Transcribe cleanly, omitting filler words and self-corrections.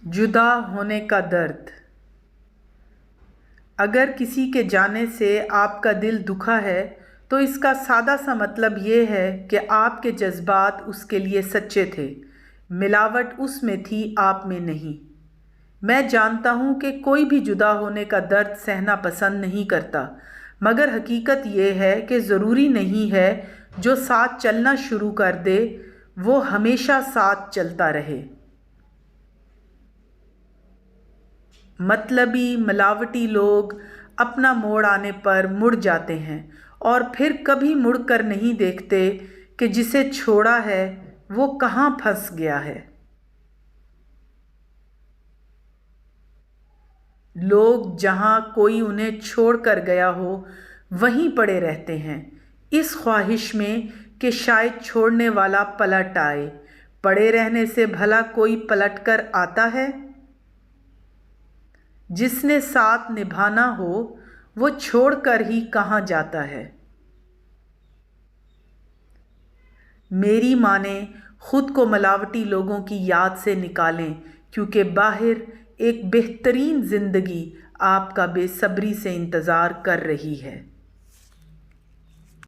جدا ہونے کا درد۔ اگر کسی کے جانے سے آپ کا دل دکھا ہے تو اس کا سادہ سا مطلب یہ ہے کہ آپ کے جذبات اس کے لیے سچے تھے، ملاوٹ اس میں تھی، آپ میں نہیں۔ میں جانتا ہوں کہ کوئی بھی جدا ہونے کا درد سہنا پسند نہیں کرتا، مگر حقیقت یہ ہے کہ ضروری نہیں ہے جو ساتھ چلنا شروع کر دے وہ ہمیشہ ساتھ چلتا رہے۔ مطلبی ملاوٹی لوگ اپنا موڑ آنے پر مڑ جاتے ہیں اور پھر کبھی مڑ کر نہیں دیکھتے کہ جسے چھوڑا ہے وہ کہاں پھنس گیا ہے۔ لوگ جہاں کوئی انہیں چھوڑ کر گیا ہو وہیں پڑے رہتے ہیں، اس خواہش میں کہ شاید چھوڑنے والا پلٹ آئے۔ پڑے رہنے سے بھلا کوئی پلٹ کر آتا ہے؟ جس نے ساتھ نبھانا ہو وہ چھوڑ کر ہی کہاں جاتا ہے۔ میری مانیں خود کو ملاوٹی لوگوں کی یاد سے نکالیں، کیونکہ باہر ایک بہترین زندگی آپ کا بے صبری سے انتظار کر رہی ہے۔